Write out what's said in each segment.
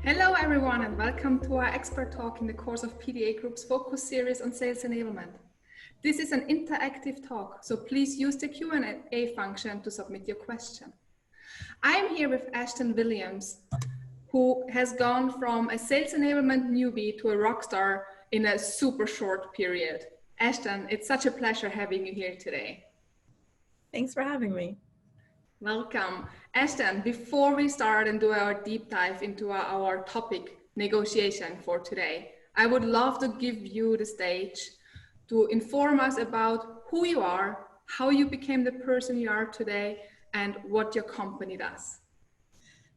Hello everyone and welcome to our expert talk in the course of PDA Group's focus series on sales enablement. This is an interactive talk, so please use the Q&A function to submit your question. I'm here with Ashton Williams, who has gone from a sales enablement newbie to a rock star in a super short period. Ashton, it's such a pleasure having you here today. Thanks for having me. Welcome. Ashton, before we start and do our deep dive into our topic, negotiation for today, I would love to give you the stage to inform us about who you are, how you became the person you are today, and what your company does.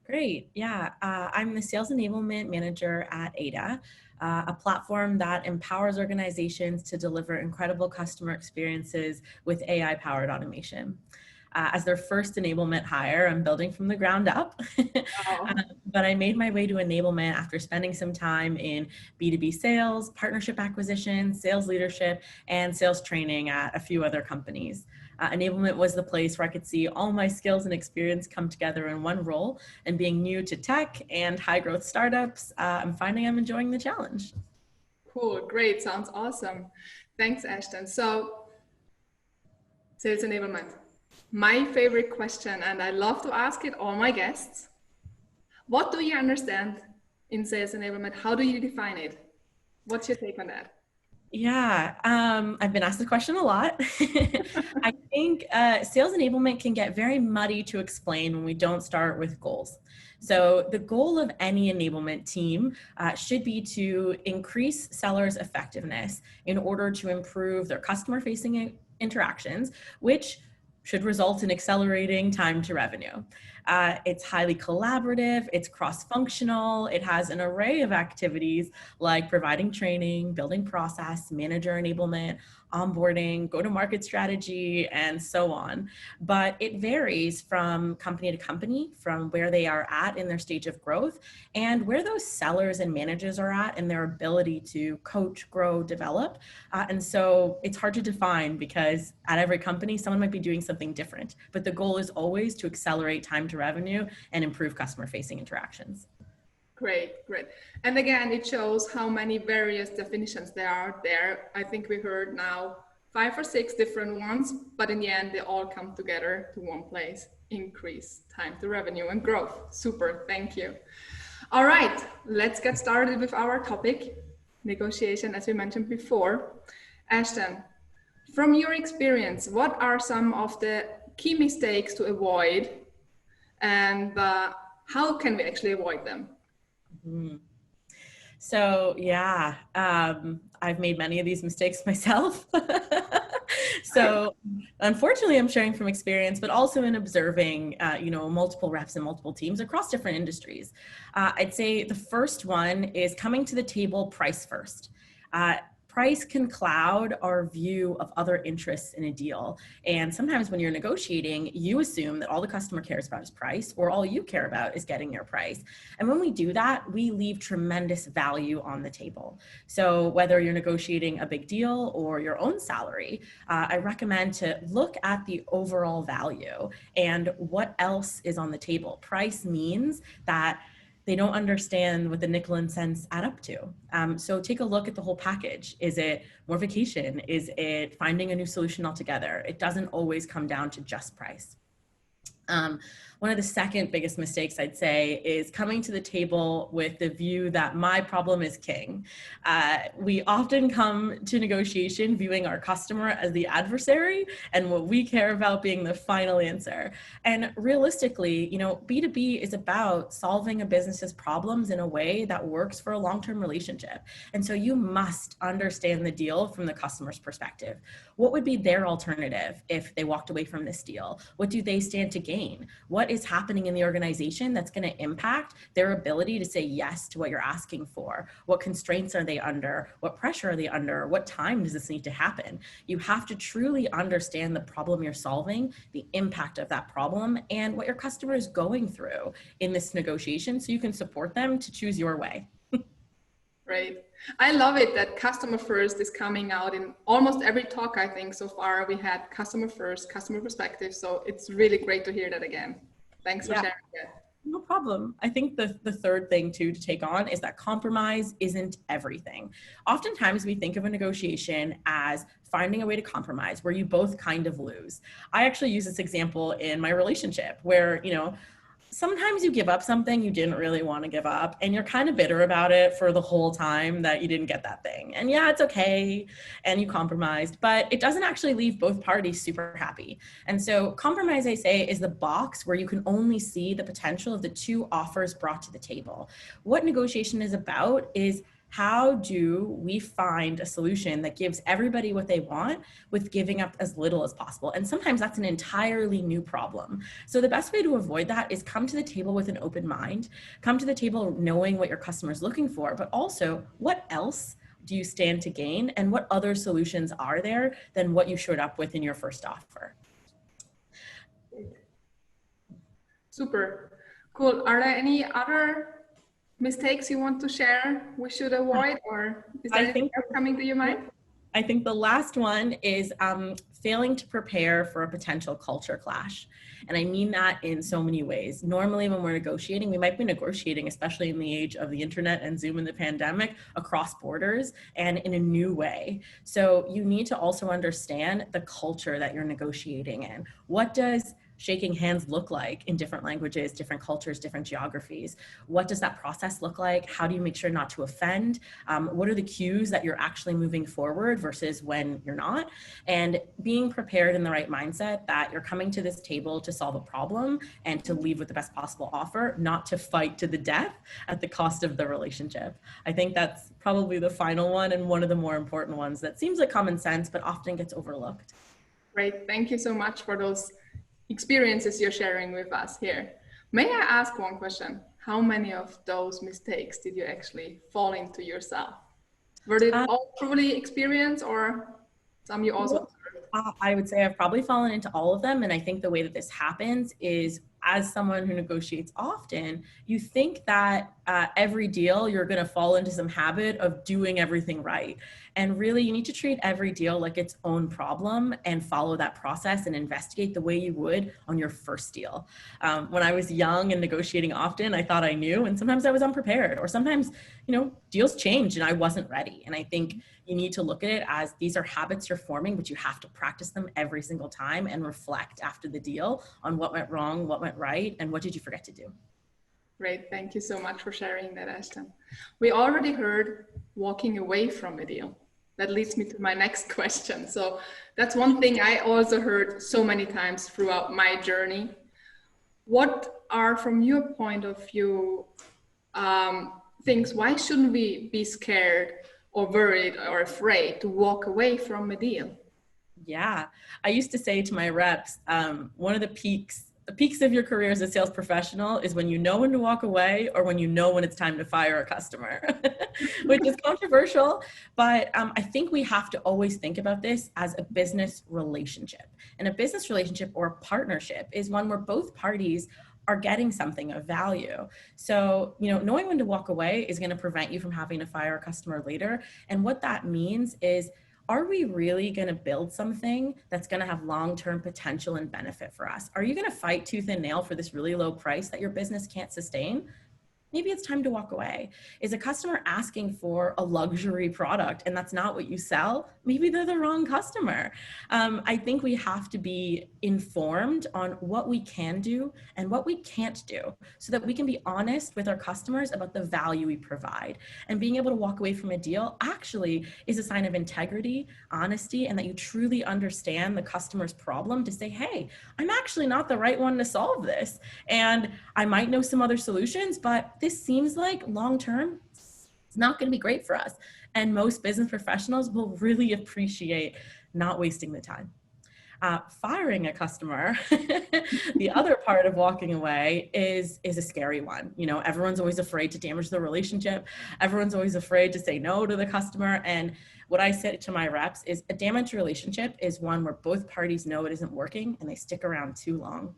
Great. Yeah, I'm the Sales Enablement Manager at Ada, a platform that empowers organizations to deliver incredible customer experiences with AI-powered automation. As their first enablement hire, I'm building from the ground up, Wow. but I made my way to enablement after spending some time in B2B sales, partnership acquisition, sales leadership, and sales training at a few other companies. Enablement was the place where I could see all my skills and experience come together in one role, and being new to tech and high growth startups, I'm finding I'm enjoying the challenge. Cool, great, sounds awesome. Thanks, Ashton. So, sales enablement. My favorite question, and I love to ask it all my guests. What do you understand in sales enablement? How do you define it? What's your take on that? Yeah, I've been asked the question a lot. I think sales enablement can get very muddy to explain when we don't start with goals. So the goal of any enablement team should be to increase sellers' effectiveness in order to improve their customer-facing interactions, which should result in accelerating time to revenue. It's highly collaborative, it's cross-functional, it has an array of activities like providing training, building process, manager enablement, onboarding, go-to-market strategy, and so on. But it varies from company to company, from where they are at in their stage of growth, and where those sellers and managers are at in their ability to coach, grow, develop. And so it's hard to define because at every company, someone might be doing something different, but the goal is always to accelerate time to revenue and improve customer-facing interactions. Great, great. And again, it shows how many various definitions there are there. I think we heard now 5 or 6 different ones, but in the end, they all come together to one place: increase time to revenue and growth. Super, thank you. All right, let's get started with our topic, negotiation, as we mentioned before. Ashton, from your experience, what are some of the key mistakes to avoid, and how can we actually avoid them? So yeah, I've made many of these mistakes myself. So unfortunately, I'm sharing from experience, but also in observing, multiple reps and multiple teams across different industries. I'd say the first one is coming to the table price first. Price can cloud our view of other interests in a deal. And sometimes when you're negotiating, you assume that all the customer cares about is price, or all you care about is getting your price. And when we do that, we leave tremendous value on the table. So whether you're negotiating a big deal or your own salary, I recommend to look at the overall value and what else is on the table. Price means that they don't understand what the nickel and cents add up to. So take a look at the whole package. Is it more vacation? Is it finding a new solution altogether? It doesn't always come down to just price. One of the second biggest mistakes I'd say is coming to the table with the view that my problem is king. We often come to negotiation viewing our customer as the adversary and what we care about being the final answer. And realistically, B2B is about solving a business's problems in a way that works for a long-term relationship. And so you must understand the deal from the customer's perspective. What would be their alternative if they walked away from this deal? What do they stand to gain? What is happening in the organization that's going to impact their ability to say yes to what you're asking for? What constraints are they under? What pressure are they under? What time does this need to happen? You have to truly understand the problem you're solving, the impact of that problem, and what your customer is going through in this negotiation so you can support them to choose your way. Great. I love it that customer first is coming out in almost every talk. I think so far we had customer first, customer perspective. So it's really great to hear that again. Thanks for sharing that. No problem. I think the third thing too to take on is that compromise isn't everything. Oftentimes we think of a negotiation as finding a way to compromise where you both kind of lose. I actually use this example in my relationship where, sometimes you give up something you didn't really want to give up and you're kind of bitter about it for the whole time that you didn't get that thing. And yeah, it's okay. And you compromised, but it doesn't actually leave both parties super happy. And so compromise, I say, is the box where you can only see the potential of the two offers brought to the table. What negotiation is about is how do we find a solution that gives everybody what they want with giving up as little as possible? And sometimes that's an entirely new problem. So the best way to avoid that is come to the table with an open mind, come to the table knowing what your customer is looking for, but also what else do you stand to gain and what other solutions are there than what you showed up with in your first offer? Super cool. Are there any other mistakes you want to share we should avoid, or is there anything else coming to your mind? I think the last one is failing to prepare for a potential culture clash. And I mean that in so many ways. Normally when we're negotiating, we might be negotiating, especially in the age of the internet and Zoom and the pandemic, across borders and in a new way. So you need to also understand the culture that you're negotiating in. What does shaking hands look like in different languages, different cultures, different geographies? What does that process look like? How do you make sure not to offend? What are the cues that you're actually moving forward versus when you're not? And being prepared in the right mindset that you're coming to this table to solve a problem and to leave with the best possible offer, not to fight to the death at the cost of the relationship. I think that's probably the final one and one of the more important ones that seems like common sense, but often gets overlooked. Great, thank you so much for those experiences you're sharing with us here. May I ask one question? How many of those mistakes did you actually fall into yourself? Were they all truly experienced or some you also observed? I would say I've probably fallen into all of them. And I think the way that this happens is, as someone who negotiates often, you think that every deal you're going to fall into some habit of doing everything right. And really, you need to treat every deal like its own problem and follow that process and investigate the way you would on your first deal. When I was young and negotiating often, I thought I knew, and sometimes I was unprepared, or sometimes, deals changed and I wasn't ready. And I think you need to look at it as these are habits you're forming, but you have to practice them every single time and reflect after the deal on what went wrong, what went right, and what did you forget to do. Great, thank you so much for sharing that, Ashton. We already heard walking away from a deal. That leads me to my next question. So that's one thing I also heard so many times throughout my journey. What are, from your point of view, things, why shouldn't we be scared or worried or afraid to walk away from a deal? Yeah, I used to say to my reps, one of the peaks of your career as a sales professional is when you know when to walk away or when you know when it's time to fire a customer, which is controversial. But I think we have to always think about this as a business relationship. And a business relationship or a partnership is one where both parties are getting something of value. So, knowing when to walk away is going to prevent you from having to fire a customer later. And what that means is, are we really going to build something that's going to have long-term potential and benefit for us? Are you going to fight tooth and nail for this really low price that your business can't sustain? Maybe it's time to walk away. Is a customer asking for a luxury product and that's not what you sell? Maybe they're the wrong customer. I think we have to be informed on what we can do and what we can't do so that we can be honest with our customers about the value we provide. And being able to walk away from a deal actually is a sign of integrity, honesty, and that you truly understand the customer's problem to say, hey, I'm actually not the right one to solve this. And I might know some other solutions, but this seems like long-term, it's not going to be great for us. And most business professionals will really appreciate not wasting the time. Firing a customer, the other part of walking away is a scary one. Everyone's always afraid to damage the relationship. Everyone's always afraid to say no to the customer. And what I say to my reps is a damaged relationship is one where both parties know it isn't working and they stick around too long.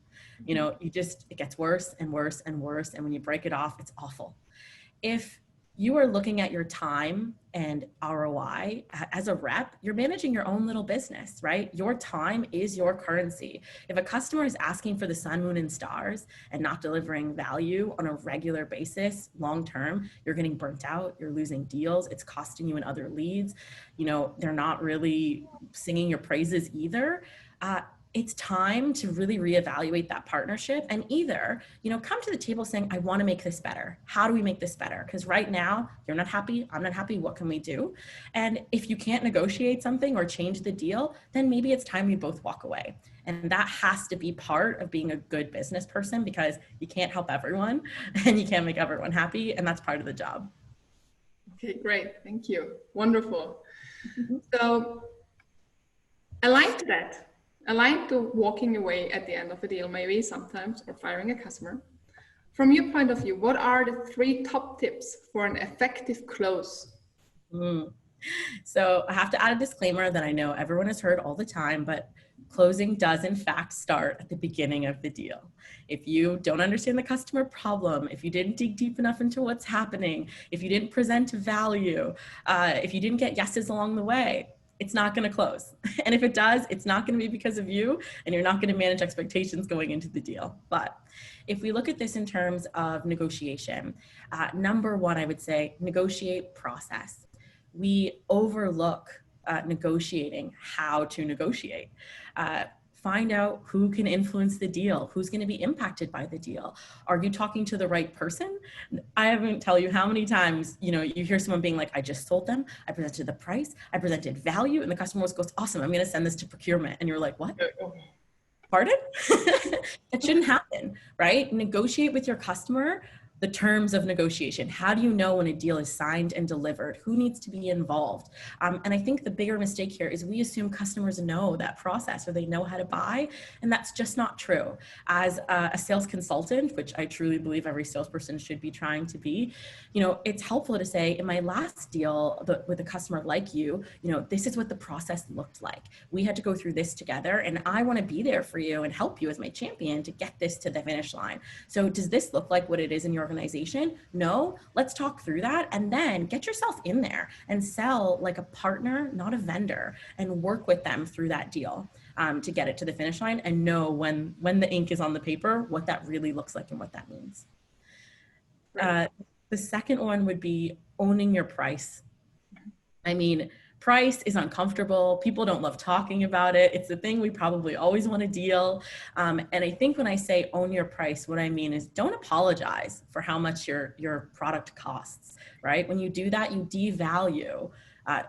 It gets worse and worse and worse. And when you break it off, it's awful. If you are looking at your time and ROI as a rep. You're managing your own little business, right? Your time is your currency. If a customer is asking for the sun, moon, and stars and not delivering value on a regular basis, long term, you're getting burnt out, you're losing deals, it's costing you in other leads, you know, they're not really singing your praises either. It's time to really reevaluate that partnership and either, you know, come to the table saying, I want to make this better. How do we make this better? Because right now you're not happy, I'm not happy. What can we do? And if you can't negotiate something or change the deal, then maybe it's time we both walk away. And that has to be part of being a good business person, because you can't help everyone and you can't make everyone happy. And that's part of the job. Okay, great. Thank you. Wonderful. So aligned to that, aligned to walking away at the end of a deal, maybe sometimes, or firing a customer. From your point of view, what are the 3 top tips for an effective close? So I have to add a disclaimer that I know everyone has heard all the time, but closing does in fact start at the beginning of the deal. If you don't understand the customer problem, if you didn't dig deep enough into what's happening, if you didn't present value, if you didn't get yeses along the way, it's not going to close. And if it does, it's not going to be because of you, and you're not going to manage expectations going into the deal. But if we look at this in terms of negotiation, number 1, I would say negotiate process. We overlook negotiating how to negotiate. Find out who can influence the deal, who's going to be impacted by the deal. Are you talking to the right person? I haven't tell you how many times, you know, you hear someone being like, I just sold them, I presented the price, I presented value, and the customer goes, awesome, I'm going to send this to procurement. And you're like, what? Pardon? That shouldn't happen, right? Negotiate with your customer the terms of negotiation. How do you know when a deal is signed and delivered? Who needs to be involved? And I think the bigger mistake here is we assume customers know that process or they know how to buy, and that's just not true. As a sales consultant, which I truly believe every salesperson should be trying to be, you know, it's helpful to say, in my last deal with a customer like you know, this is what the process looked like. We had to go through this together, and I want to be there for you and help you as my champion to get this to the finish line. So does this look like what it is in your organization? No, let's talk through that, and then get yourself in there and sell like a partner, not a vendor, and work with them through that deal to get it to the finish line, and know when the ink is on the paper, what that really looks like and what that means. Right. The second one would be owning your price. I mean, price is uncomfortable. People don't love talking about it. It's the thing we probably always want to deal. And I think when I say own your price, what I mean is don't apologize for how much your product costs, right? When you do that, you devalue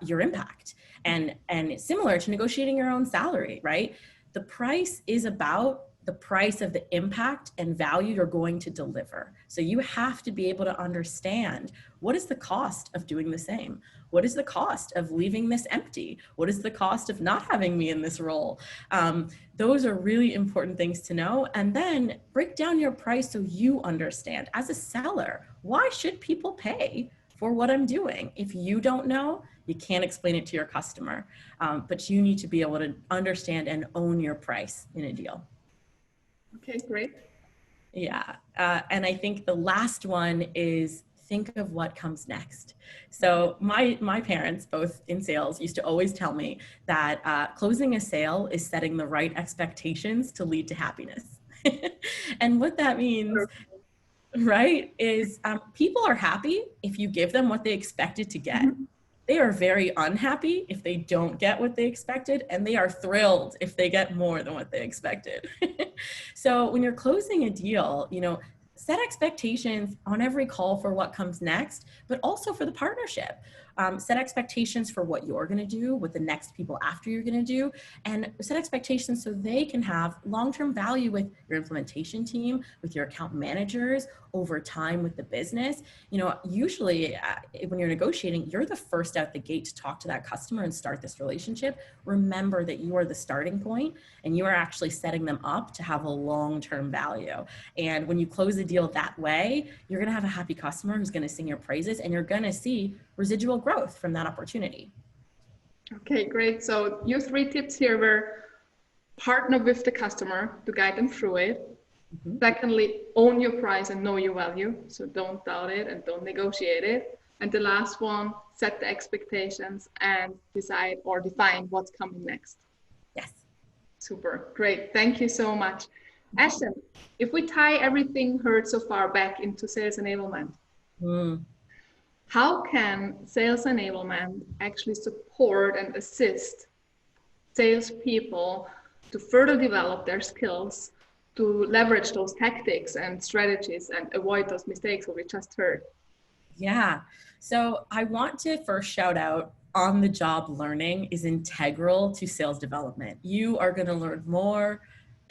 your impact. And it's similar to negotiating your own salary, right? The price is about the price of the impact and value you're going to deliver. So you have to be able to understand, what is the cost of doing the same? What is the cost of leaving this empty? What is the cost of not having me in this role? Those are really important things to know. And then break down your price so you understand. As a seller, why should people pay for what I'm doing? If you don't know, you can't explain it to your customer. But you need to be able to understand and own your price in a deal. Okay, great. Yeah. And I think the last one is think of what comes next. So my parents, both in sales, used to always tell me that closing a sale is setting the right expectations to lead to happiness. And what that means, right, is people are happy if you give them what they expected to get. Mm-hmm. They are very unhappy if they don't get what they expected, and they are thrilled if they get more than what they expected. So when you're closing a deal, you know, set expectations on every call for what comes next, but also for the partnership. Set expectations for what you're going to do, what the next people after you're going to do, and set expectations so they can have long-term value with your implementation team, with your account managers, over time with the business. You know, usually when you're negotiating, you're the first out the gate to talk to that customer and start this relationship. Remember that you are the starting point, and you are actually setting them up to have a long-term value. And when you close a deal that way, you're going to have a happy customer who's going to sing your praises, and you're going to see residual growth from that opportunity. Okay, great. So your 3 tips here were: partner with the customer to guide them through it. Mm-hmm. Secondly, own your price and know your value. So don't doubt it and don't negotiate it. And the last one, set the expectations and decide or define what's coming next. Yes. Super, great. Thank you so much. Ashton, if we tie everything heard so far back into sales enablement, how can sales enablement actually support and assist salespeople to further develop their skills, to leverage those tactics and strategies and avoid those mistakes that we just heard? Yeah. So I want to first shout out on the job learning is integral to sales development. You are going to learn more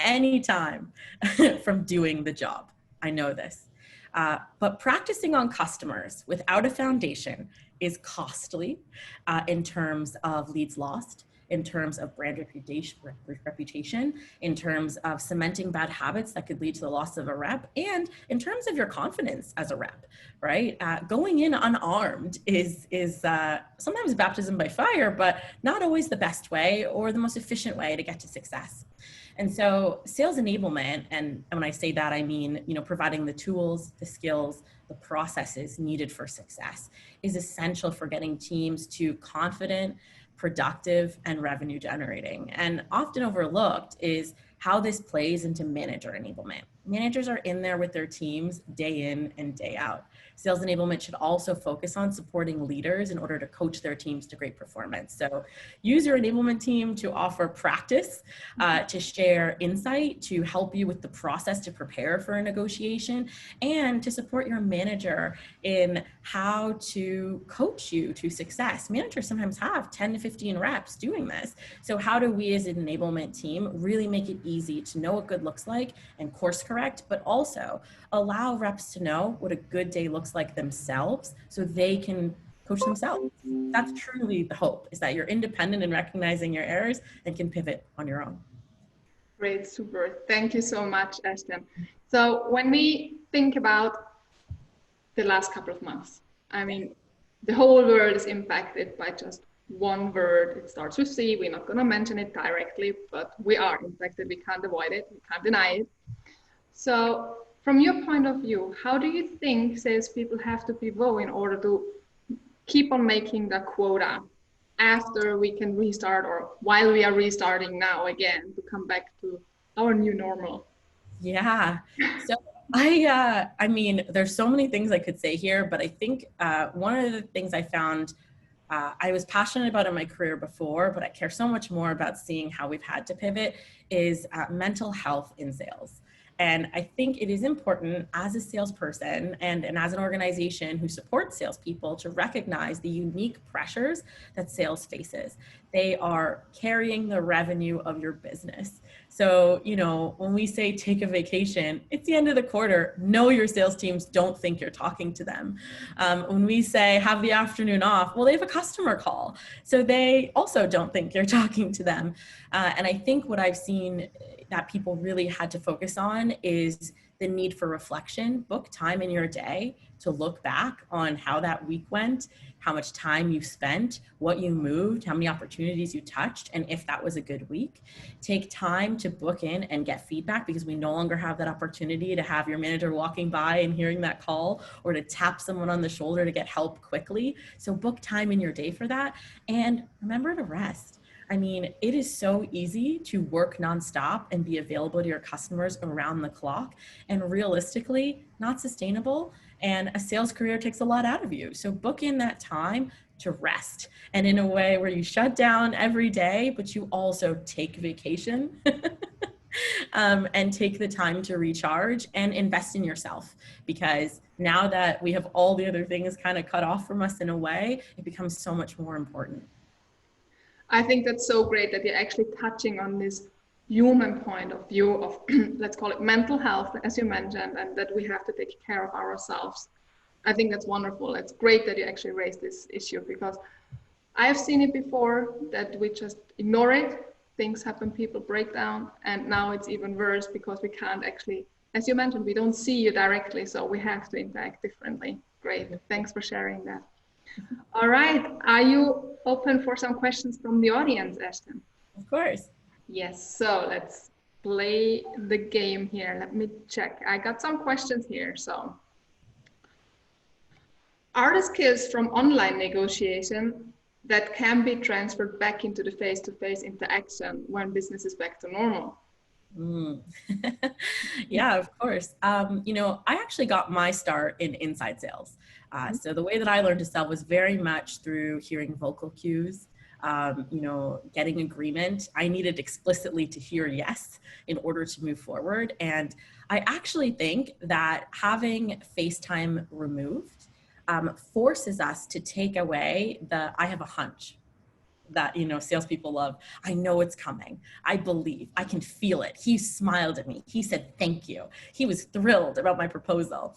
anytime from doing the job. I know this. But practicing on customers without a foundation is costly in terms of leads lost, in terms of brand reputation, in terms of cementing bad habits that could lead to the loss of a rep, and in terms of your confidence as a rep, right? Going in unarmed is sometimes baptism by fire, but not always the best way or the most efficient way to get to success. And so sales enablement, and when I say that, I mean, providing the tools, the skills, the processes needed for success is essential for getting teams to confident, productive, and revenue generating. And often overlooked is how this plays into manager enablement. Managers are in there with their teams day in and day out. Sales enablement should also focus on supporting leaders in order to coach their teams to great performance. So use your enablement team to offer practice, to share insight, to help you with the process to prepare for a negotiation, and to support your manager in how to coach you to success. Managers sometimes have 10 to 15 reps doing this. So how do we as an enablement team really make it easy to know what good looks like and course correct, but also allow reps to know what a good day looks like themselves so they can coach themselves. That's truly the hope, is that you're independent in recognizing your errors and can pivot on your own. Great, super. Thank you so much, Ashton. So when we think about the last couple of months, I mean, the whole world is impacted by just one word. It starts with C. We're not going to mention it directly, but we are impacted. We can't avoid it. We can't deny it. So from your point of view, how do you think salespeople have to pivot in order to keep on making the quota after we can restart, or while we are restarting now again, to come back to our new normal? Yeah. So I mean, there's so many things I could say here, but I think one of the things I found I was passionate about in my career before, but I care so much more about seeing how we've had to pivot is mental health in sales. And I think it is important as a salesperson and as an organization who supports salespeople to recognize the unique pressures that sales faces. They are carrying the revenue of your business. So, when we say take a vacation, it's the end of the quarter. Know your sales teams don't think you're talking to them. When we say have the afternoon off, well, they have a customer call. So they also don't think you're talking to them. And I think what I've seen that people really had to focus on is the need for reflection. Book time in your day to look back on how that week went, how much time you spent, what you moved, how many opportunities you touched, and if that was a good week. Take time to book in and get feedback, because we no longer have that opportunity to have your manager walking by and hearing that call, or to tap someone on the shoulder to get help quickly. So book time in your day for that, and remember to rest. I mean, it is so easy to work nonstop and be available to your customers around the clock, and realistically, not sustainable. And a sales career takes a lot out of you. So book in that time to rest, and in a way where you shut down every day, but you also take vacation and take the time to recharge and invest in yourself. Because now that we have all the other things kind of cut off from us in a way, it becomes so much more important. I think that's so great that you're actually touching on this human point of view of, let's call it mental health, as you mentioned, and that we have to take care of ourselves. I think that's wonderful. It's great that you actually raised this issue, because I have seen it before that we just ignore it. Things happen, people break down, and now it's even worse because we can't actually, as you mentioned, we don't see you directly, so we have to interact differently. Great. Thanks for sharing that. All right. Are you open for some questions from the audience, Ashton? Of course. Yes. So let's play the game here. Let me check. I got some questions here. So Are the skills from online negotiation that can be transferred back into the face-to-face interaction when business is back to normal? Mm. Yeah, of course. You know, I actually got my start in inside sales. So the way that I learned to sell was very much through hearing vocal cues, you know, getting agreement. I needed explicitly to hear yes in order to move forward. And I actually think that having FaceTime removed forces us to take away the I have a hunch that, you know, salespeople love. I know it's coming. I believe. I can feel it. He smiled at me. He said thank you. He was thrilled about my proposal.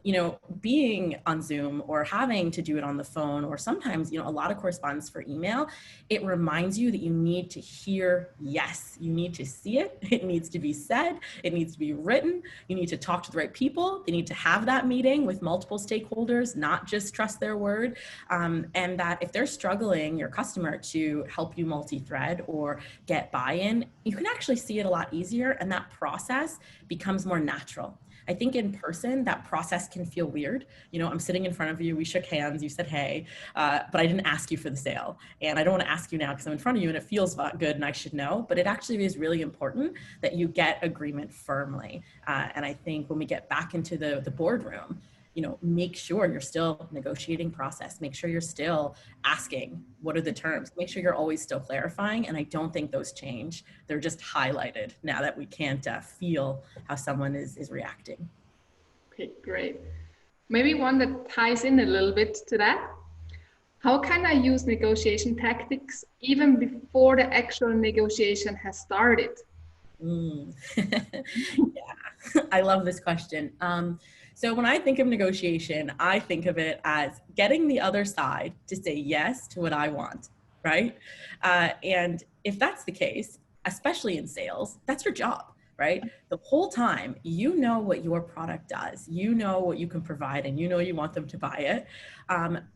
You know, being on Zoom or having to do it on the phone, or sometimes, you know, a lot of correspondence for email, it reminds you that you need to hear yes. You need to see it. It needs to be said. It needs to be written. You need to talk to the right people. They need to have that meeting with multiple stakeholders, not just trust their word. And that if they're struggling, your customer, to help you multi-thread or get buy-in, you can actually see it a lot easier, and that process becomes more natural. I think in person, that process can feel weird. You know, I'm sitting in front of you, we shook hands, you said, hey, but I didn't ask you for the sale. And I don't want to ask you now because I'm in front of you and it feels good and I should know, but it actually is really important that you get agreement firmly. And I think when we get back into the boardroom, you know, make sure you're still negotiating process, make sure you're still asking what are the terms, make sure you're always still clarifying. And I don't think those change. They're just highlighted now that we can't feel how someone is reacting. Okay, great. Maybe one that ties in a little bit to that. How can I use negotiation tactics even before the actual negotiation has started? Yeah, I love this question. So when I think of negotiation, I think of it as getting the other side to say yes to what I want, right? And if that's the case, especially in sales, that's your job, right? The whole time, you know what your product does, you know what you can provide, and you know you want them to buy it.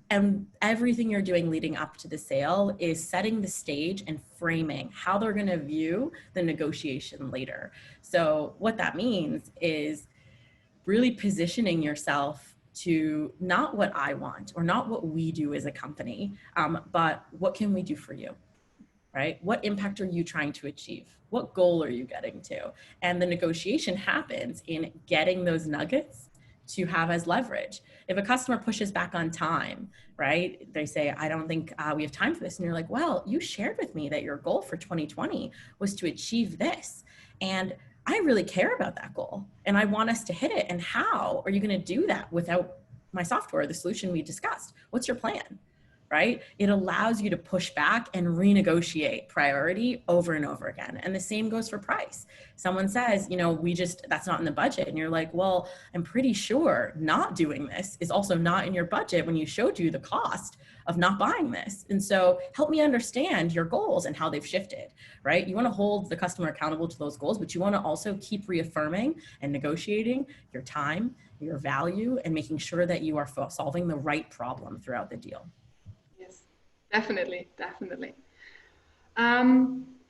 And everything you're doing leading up to the sale is setting the stage and framing how they're going to view the negotiation later. So what that means is really positioning yourself to not what I want or not what we do as a company, but what can we do for you, right? What impact are you trying to achieve? What goal are you getting to? And the negotiation happens in getting those nuggets to have as leverage. If a customer pushes back on time, right? They say, I don't think we have time for this. And you're like, well, you shared with me that your goal for 2020 was to achieve this. And I really care about that goal and I want us to hit it. And how are you going to do that without my software, the solution we discussed? What's your plan? Right? It allows you to push back and renegotiate priority over and over again. And the same goes for price. Someone says, you know, that's not in the budget. And you're like, well, I'm pretty sure not doing this is also not in your budget when you showed you the cost of not buying this. And so help me understand your goals and how they've shifted, right? You want to hold the customer accountable to those goals, but you want to also keep reaffirming and negotiating your time, your value, and making sure that you are solving the right problem throughout the deal. Yes, definitely, definitely.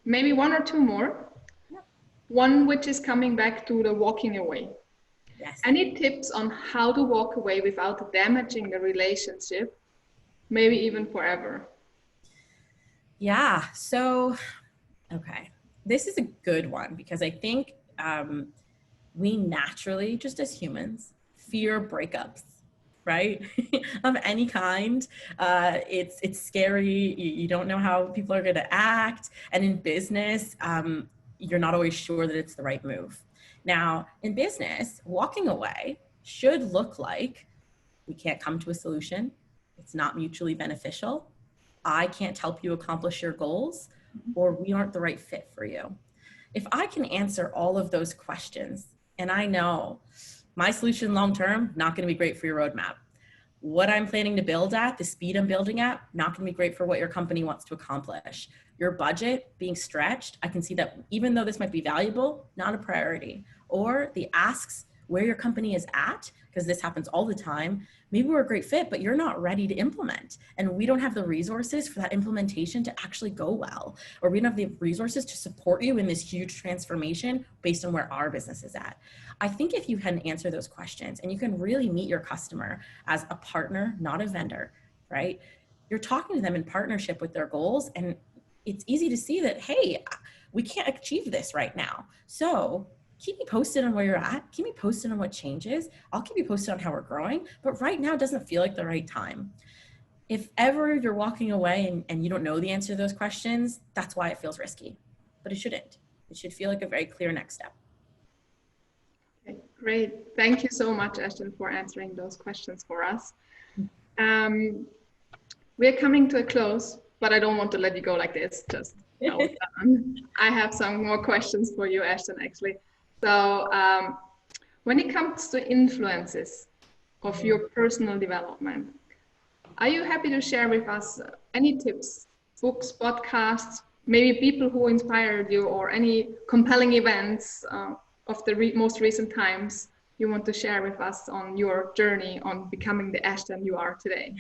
Maybe one or two more. One which is coming back to the walking away. Yes. Any tips on how to walk away without damaging the relationship, maybe even forever? Yeah, so, okay. This is a good one because I think we naturally, just as humans, fear breakups, right? Of any kind. It's scary. You don't know how people are going to act. And in business, you're not always sure that it's the right move. Now, in business, walking away should look like we can't come to a solution. It's not mutually beneficial. I can't help you accomplish your goals, or we aren't the right fit for you. If I can answer all of those questions, and I know my solution long-term, not going to be great for your roadmap. What I'm planning to build at, the speed I'm building at, not going to be great for what your company wants to accomplish. Your budget being stretched, I can see that even though this might be valuable, not a priority. Or the asks where your company is at, because this happens all the time. Maybe we're a great fit, but you're not ready to implement. And we don't have the resources for that implementation to actually go well, or we don't have the resources to support you in this huge transformation based on where our business is at. I think if you can answer those questions and you can really meet your customer as a partner, not a vendor, right? You're talking to them in partnership with their goals, and it's easy to see that, hey, we can't achieve this right now. So keep me posted on where you're at. Keep me posted on what changes. I'll keep you posted on how we're growing. But right now doesn't feel like the right time. If ever you're walking away and you don't know the answer to those questions, that's why it feels risky. But it shouldn't. It should feel like a very clear next step. Okay, great. Thank you so much, Ashton, for answering those questions for us. We're coming to a close, but I don't want to let you go like this. Just no, I have some more questions for you, Ashton, actually. So when it comes to influences of your personal development, are you happy to share with us any tips, books, podcasts, maybe people who inspired you, or any compelling events of the most recent times you want to share with us on your journey on becoming the Ashton you are today?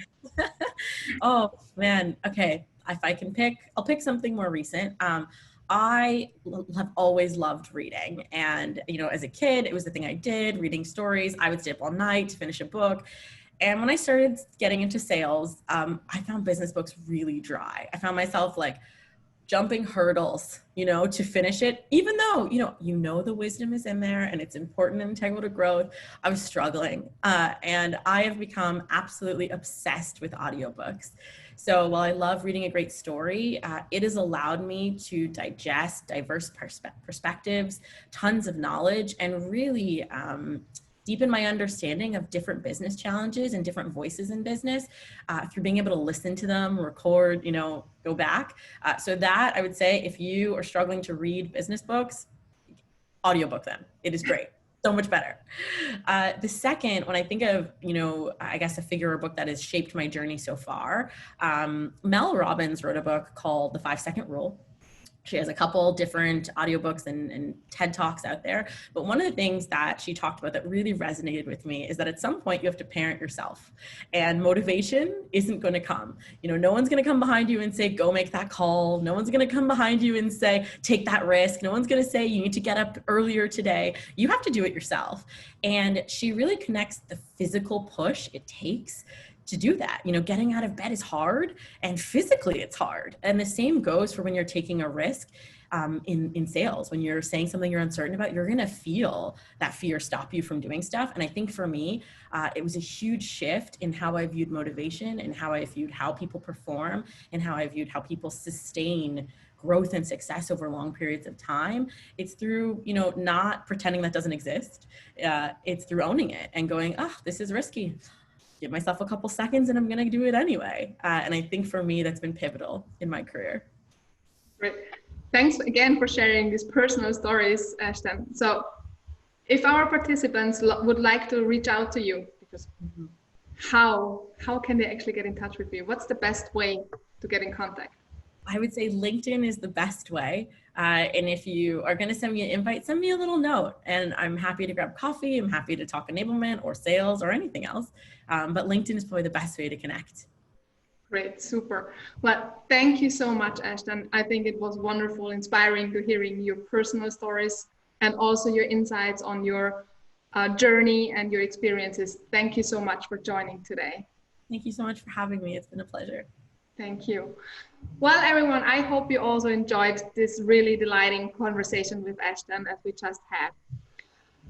Oh man, okay. If I can pick, I'll pick something more recent. I have always loved reading, and as a kid, it was the thing I did, reading stories. I would stay up all night to finish a book. And when I started getting into sales, I found business books really dry. I found myself like jumping hurdles, to finish it, even though, the wisdom is in there and it's important and integral to growth. I was struggling. And I have become absolutely obsessed with audiobooks. So while I love reading a great story, it has allowed me to digest diverse perspectives, tons of knowledge, and really deepen my understanding of different business challenges and different voices in business through being able to listen to them, record, go back. So that I would say, if you are struggling to read business books, audiobook them. It is great. So much better. The second, when I think of, I guess a figure or book that has shaped my journey so far, Mel Robbins wrote a book called The 5-Second Rule. She has a couple different audiobooks and TED Talks out there. But one of the things that she talked about that really resonated with me is that at some point you have to parent yourself, and motivation isn't going to come. No one's going to come behind you and say, go make that call. No one's going to come behind you and say, take that risk. No one's going to say, you need to get up earlier today. You have to do it yourself. And she really connects the physical push it takes to do that. Getting out of bed is hard, and physically it's hard. And the same goes for when you're taking a risk in sales. When you're saying something you're uncertain about, you're going to feel that fear stop you from doing stuff. And I think for me, it was a huge shift in how I viewed motivation, and how I viewed how people perform, and how I viewed how people sustain growth and success over long periods of time. It's through, not pretending that doesn't exist. It's through owning it and going, this is risky. Give myself a couple seconds and I'm going to do it anyway. And I think for me, that's been pivotal in my career. Great. Thanks again for sharing these personal stories, Ashton. So if our participants would like to reach out to you, because how can they actually get in touch with you? What's the best way to get in contact? I would say LinkedIn is the best way. And if you are going to send me an invite, send me a little note, and I'm happy to grab coffee. I'm happy to talk enablement or sales or anything else. But LinkedIn is probably the best way to connect. Great, super. Well, thank you so much, Ashton. I think it was wonderful, inspiring to hearing your personal stories and also your insights on your journey and your experiences. Thank you so much for joining today. Thank you so much for having me. It's been a pleasure. Thank you. Well, everyone, I hope you also enjoyed this really delighting conversation with Ashton as we just had.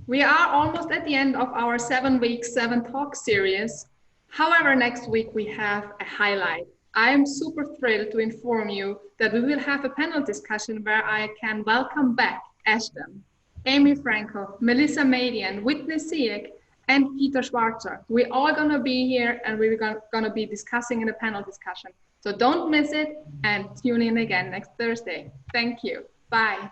We are almost at the end of our 7-week, 7 Talk series. However, next week we have a highlight. I am super thrilled to inform you that we will have a panel discussion where I can welcome back Ashton, Amy Franco, Melissa Madian, Whitney Sieg, and Peter Schwarzer. We're all going to be here, and we're going to be discussing in a panel discussion. So don't miss it, and tune in again next Thursday. Thank you. Bye.